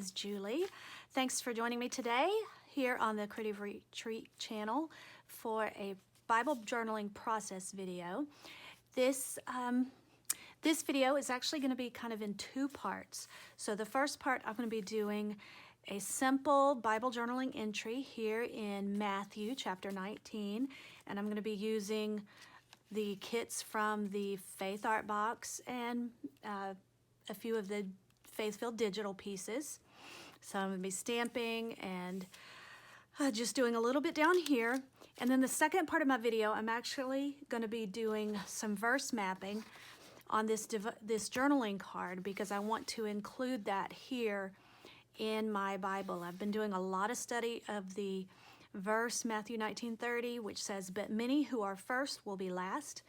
is Julie. Thanks for joining me today here on the Creative Retreat channel for a Bible journaling process video. This video is actually going to be kind of in two parts. So the first part, I'm going to be doing a simple Bible journaling entry here in Matthew chapter 19, and I'm going to be using the kits from the Faith Art Box and a few of the Faithfilled digital pieces. So I'm going to be stamping and just doing a little bit down here. And then the second part of my video, I'm actually going to be doing some verse mapping on this journaling card because I want to include that here in my Bible. I've been doing a lot of study of the verse Matthew 19:30, which says, "But many who are first will be last,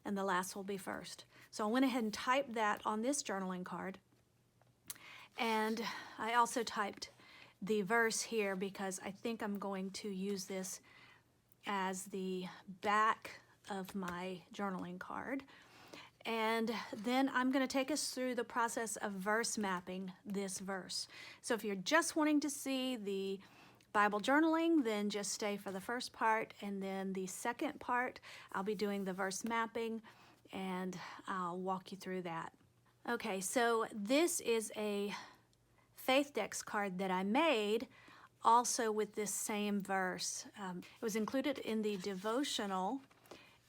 and the last will be first." So I went ahead and typed that on this journaling card. And I also typed the verse here because I think I'm going to use this as the back of my journaling card. And then I'm going to take us through the process of verse mapping this verse. So if you're just wanting to see the Bible journaling, then just stay for the first part. And then the second part, I'll be doing the verse mapping and I'll walk you through that. Okay, so this is a Faith Dex card that I made also with this same verse. It was included in the devotional,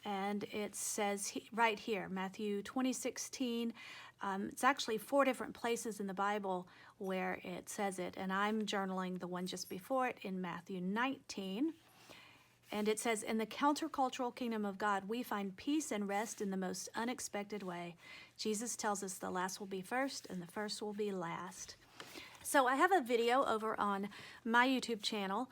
and it says right here, Matthew 20:16. It's actually 4 different places in the Bible where it says it, and I'm journaling the one just before it in Matthew 19. And it says, "In the countercultural kingdom of God, we find peace and rest in the most unexpected way. Jesus tells us the last will be first and the first will be last." So I have a video over on my YouTube channel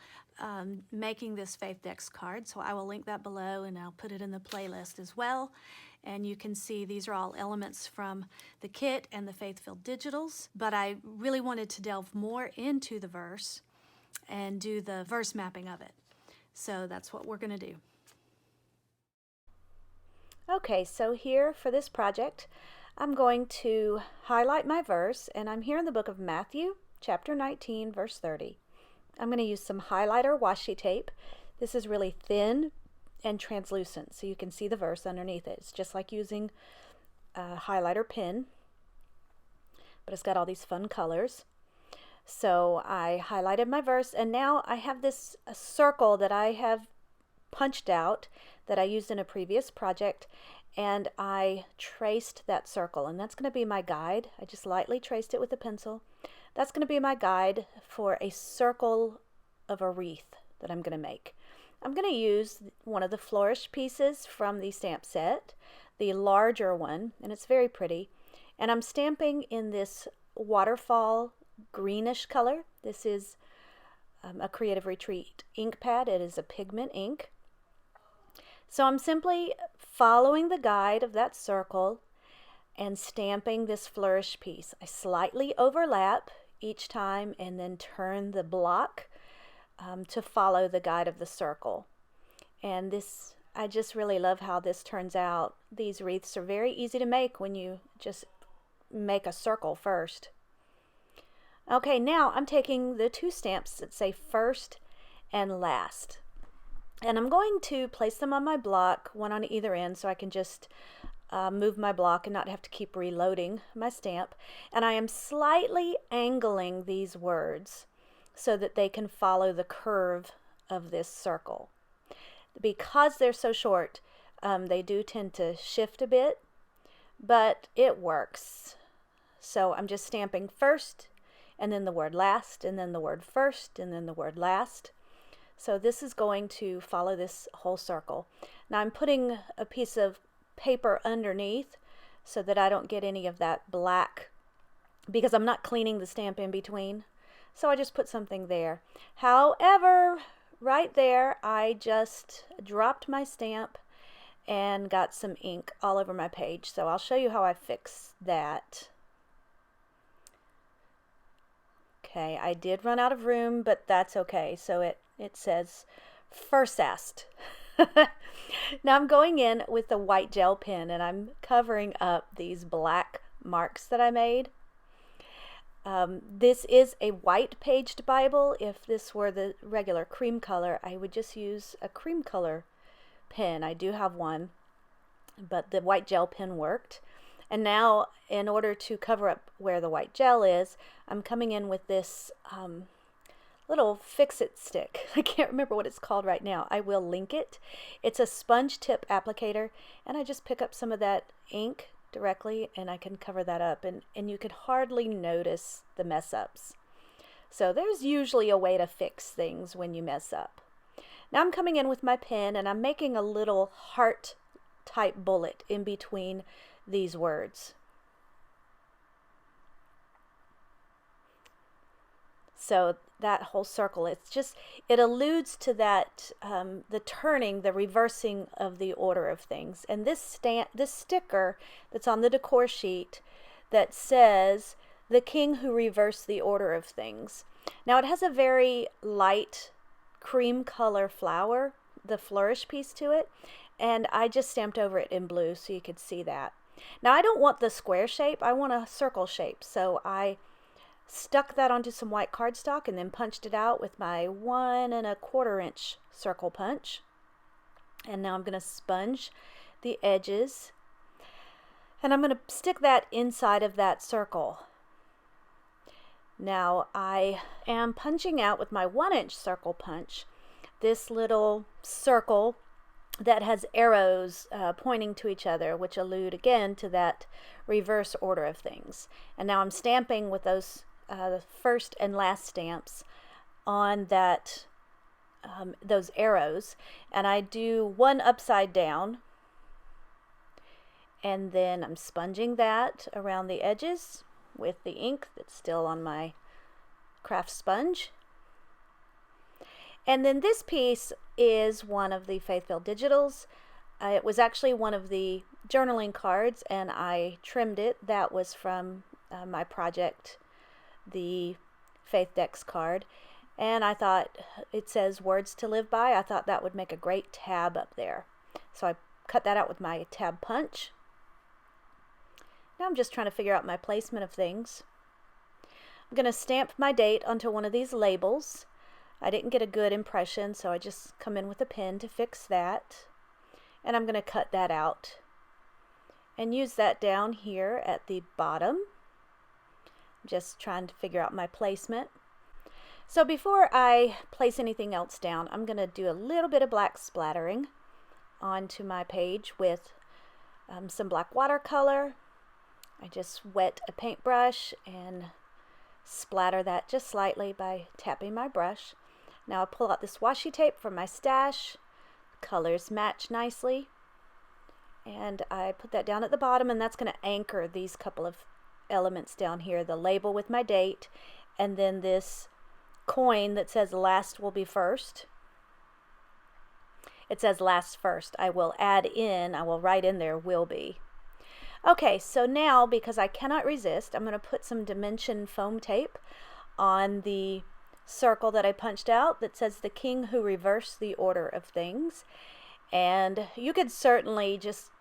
making this Faith Dex card. So I will link that below and I'll put it in the playlist as well. And you can see these are all elements from the kit and the Faithfilled digitals. But I really wanted to delve more into the verse and do the verse mapping of it. So that's what we're going to do. Okay, so here for this project, I'm going to highlight my verse, and I'm here in the book of Matthew, chapter 19, verse 30. I'm going to use some highlighter washi tape. This is really thin and translucent, so you can see the verse underneath it. It's just like using a highlighter pen, but it's got all these fun colors. So I highlighted my verse, and now I have this circle that I have punched out that I used in a previous project, and I traced that circle, and that's going to be my guide. I just lightly traced it with a pencil. That's going to be my guide for a circle of a wreath that I'm going to make. I'm going to use one of the flourish pieces from the stamp set, the larger one, and it's very pretty. And I'm stamping in this Waterfall greenish color. This is a Creative Retreat ink pad. It is a Pigment ink. So I'm simply following the guide of that circle and stamping this flourish piece. I slightly overlap each time and then turn the block to follow the guide of the circle. And this, I just really love how this turns out. These wreaths are very easy to make when you just make a circle first. Okay, now I'm taking the 2 stamps that say first and last. And I'm going to place them on my block, one on either end, so I can just move my block and not have to keep reloading my stamp. And I am slightly angling these words so that they can follow the curve of this circle. Because they're so short, they do tend to shift a bit, but it works. So I'm just stamping first, and then the word last, and then the word first, and then the word last. So this is going to follow this whole circle. Now I'm putting a piece of paper underneath so that I don't get any of that black, because I'm not cleaning the stamp in between. So I just put something there. However, right there, I just dropped my stamp and got some ink all over my page. So I'll show you how I fix that. Okay, I did run out of room, but that's okay. So it says Versafine. Now I'm going in with a white gel pen and I'm covering up these black marks that I made. This is a white paged Bible. If this were the regular cream color, I would just use a cream color pen. I do have one, but the white gel pen worked. And now, in order to cover up where the white gel is, I'm coming in with this little fix-it stick. I can't remember what it's called right now. I will link it. It's a sponge tip applicator, and I just pick up some of that ink directly and I can cover that up, and you can hardly notice the mess ups. So there's usually a way to fix things when you mess up. Now I'm coming in with my pen and I'm making a little heart type bullet in between these words. So that whole circle, it's just, it alludes to that, the turning, the reversing of the order of things. And this sticker that's on the decor sheet that says, "The King Who Reversed the Order of Things." Now it has a very light cream color flower, the flourish piece to it, and I just stamped over it in blue so you could see that. Now I don't want the square shape, I want a circle shape, so I stuck that onto some white cardstock and then punched it out with my 1 1/4 inch circle punch. And now I'm going to sponge the edges and I'm going to stick that inside of that circle. Now I am punching out with my 1 inch circle punch this little circle that has arrows pointing to each other, which allude again to that reverse order of things. And now I'm stamping with those the first and last stamps on that those arrows, and I do one upside down, and then I'm sponging that around the edges with the ink that's still on my craft sponge. And then this piece is one of the Faithfilled digitals. It was actually one of the journaling cards and I trimmed it. That was from my project, the Faith Decks card, and I thought, it says words to live by, I thought that would make a great tab up there. So I cut that out with my tab punch. Now I'm just trying to figure out my placement of things. I'm going to stamp my date onto one of these labels. I didn't get a good impression, so I just come in with a pen to fix that. And I'm going to cut that out and use that down here at the bottom. Just trying to figure out my placement. So before I place anything else down, I'm going to do a little bit of black splattering onto my page with some black watercolor. I just wet a paintbrush and splatter that just slightly by tapping my brush. Now I pull out this washi tape from my stash. Colors match nicely. And I put that down at the bottom, and that's going to anchor these couple of elements down here, the label with my date, and then this coin that says last will be first. It says last first. I will write in there will be. Okay, so now because I cannot resist, I'm going to put some dimension foam tape on the circle that I punched out that says "The King Who Reversed the Order of Things." And you could certainly just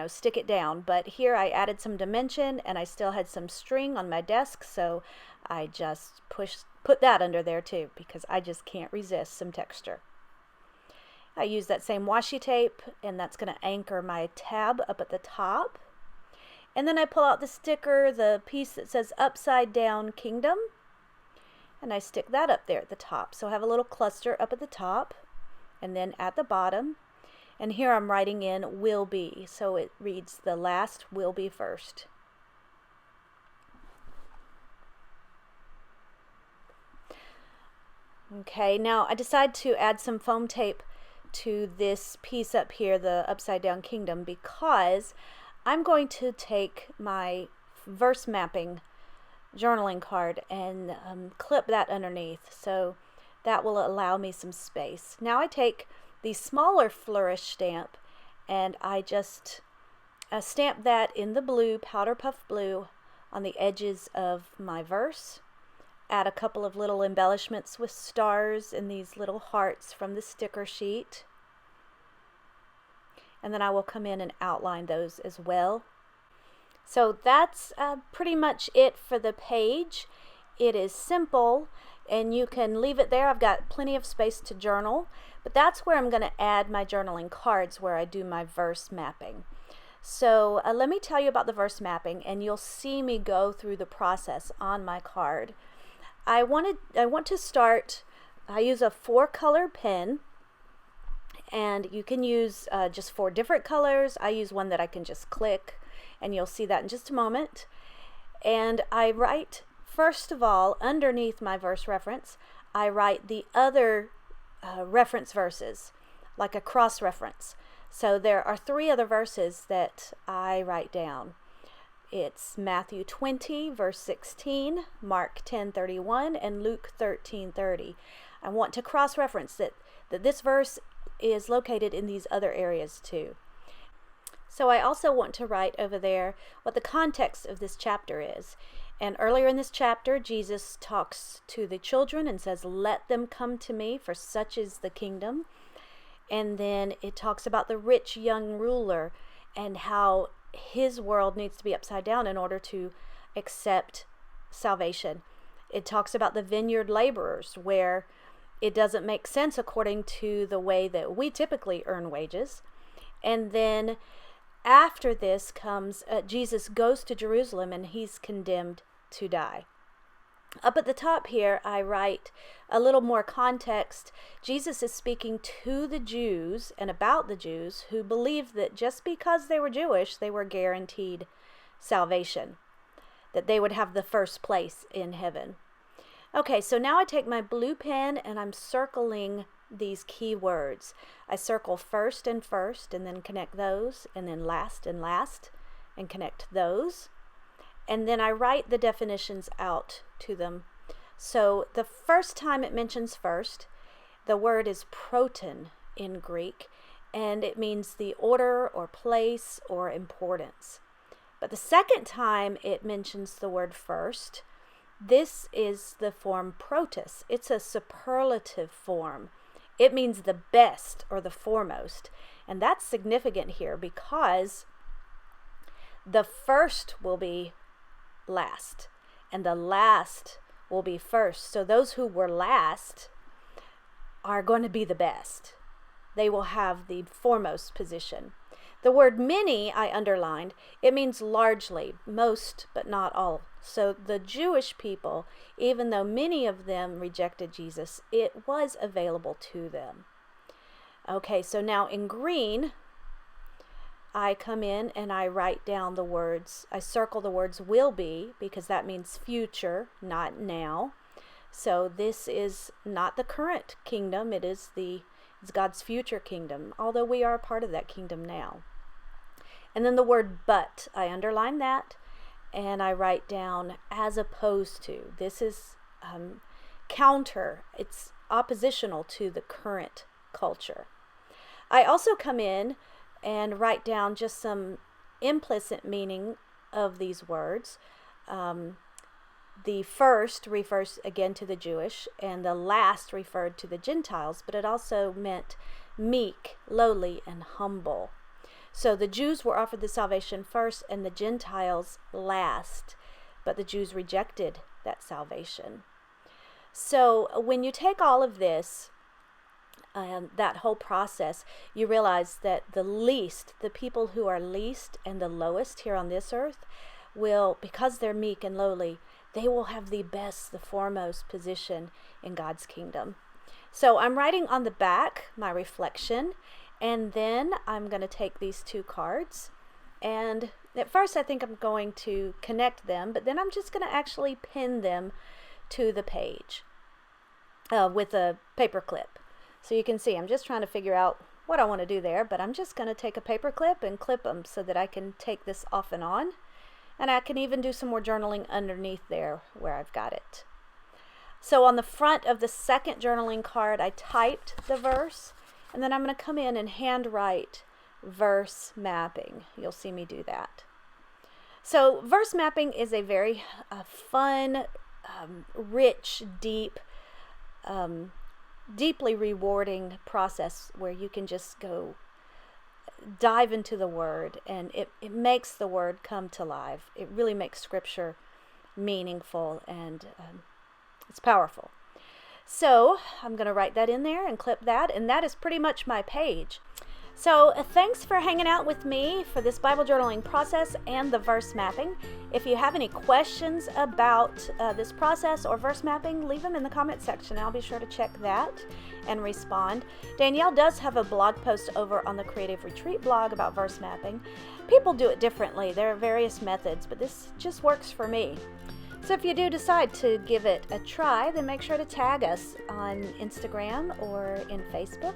stick it down, but here I added some dimension and I still had some string on my desk, so I just put that under there too because I just can't resist some texture. I use that same washi tape and that's going to anchor my tab up at the top, and then I pull out the sticker, the piece that says Upside Down Kingdom, and I stick that up there at the top. So I have a little cluster up at the top and then at the bottom. And here I'm writing in will be, so it reads the last will be first. Okay, now I decided to add some foam tape to this piece up here, the Upside Down Kingdom, because I'm going to take my verse mapping journaling card and clip that underneath, so that will allow me some space. Now I take the smaller flourish stamp and I just stamp that in the blue, powder puff blue, on the edges of my verse. Add a couple of little embellishments with stars and these little hearts from the sticker sheet. And then I will come in and outline those as well. So that's pretty much it for the page. it is simple and you can leave it there. I've got plenty of space to journal, but that's where I'm going to add my journaling cards where I do my verse mapping. So let me tell you about the verse mapping, and you'll see me go through the process on my card. I want to start, I use a 4-color pen, and you can use just 4 different colors. I use one that I can just click, and you'll see that in just a moment. And I write, first of all, underneath my verse reference, I write the other reference verses, like a cross-reference. So there are 3 other verses that I write down. It's Matthew 20, verse 16, Mark 10:31, and Luke 13:30. I want to cross-reference that this verse is located in these other areas too. So I also want to write over there what the context of this chapter is. And earlier in this chapter, Jesus talks to the children and says, "Let them come to me, for such is the kingdom." And then it talks about the rich young ruler and how his world needs to be upside down in order to accept salvation. It talks about the vineyard laborers, where it doesn't make sense according to the way that we typically earn wages. And then after this comes, Jesus goes to Jerusalem and he's condemned to die. Up at the top here, I write a little more context. Jesus is speaking to the Jews and about the Jews who believed that just because they were Jewish, they were guaranteed salvation, that they would have the first place in heaven. Okay, so now I take my blue pen and I'm circling these key words. I circle first, and then connect those, and then last, and connect those. And then I write the definitions out to them. So the first time it mentions first, the word is proton in Greek, and it means the order or place or importance. But the second time it mentions the word first, this is the form protus. It's a superlative form. It means the best or the foremost. And that's significant here because the first will be last, and the last will be first. So those who were last are going to be the best. They will have the foremost position. The word many I underlined. It means largely, most, but not all. So the Jewish people, even though many of them rejected Jesus, it was available to them. Okay, so now in green, I come in and I write down the words. I circle the words will be, because that means future, not now. So this is not the current kingdom. It's God's future kingdom, although we are a part of that kingdom now. And then the word but, I underline that, and I write down as opposed to. This is counter. It's oppositional to the current culture. I also come in and write down just some implicit meaning of these words. The first refers again to the Jewish, and the last referred to the Gentiles, but it also meant meek, lowly, and humble. So the Jews were offered the salvation first and the Gentiles last, but the Jews rejected that salvation. So when you take all of this, that whole process, you realize that the least, the people who are least and the lowest here on this earth will, because they're meek and lowly, they will have the best, the foremost position in God's kingdom. So I'm writing on the back my reflection, and then I'm going to take these 2 cards, and at first I think I'm going to connect them, but then I'm just going to actually pin them to the page with a paper clip. So you can see I'm just trying to figure out what I want to do there, but I'm just going to take a paper clip and clip them so that I can take this off and on. And I can even do some more journaling underneath there where I've got it. So on the front of the second journaling card, I typed the verse, and then I'm going to come in and handwrite verse mapping. You'll see me do that. So verse mapping is a very fun, rich, deeply rewarding process where you can just go dive into the word, and it makes the word come to life. It really makes scripture meaningful, and It's powerful. So I'm going to write that in there and clip that, and that is pretty much my page. So thanks for hanging out with me for this Bible journaling process and the verse mapping. If you have any questions about this process or verse mapping, leave them in the comment section. I'll be sure to check that and respond. Danielle does have a blog post over on the Creative Retreat blog about verse mapping. People do it differently. There are various methods, but this just works for me. So if you do decide to give it a try, then make sure to tag us on Instagram or in Facebook.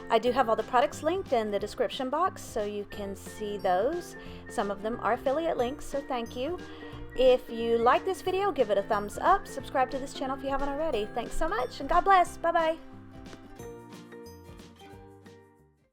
I do have all the products linked in the description box, so you can see those. Some of them are affiliate links, so thank you. If you like this video, give it a thumbs up. Subscribe to this channel if you haven't already. Thanks so much, and God bless. Bye-bye.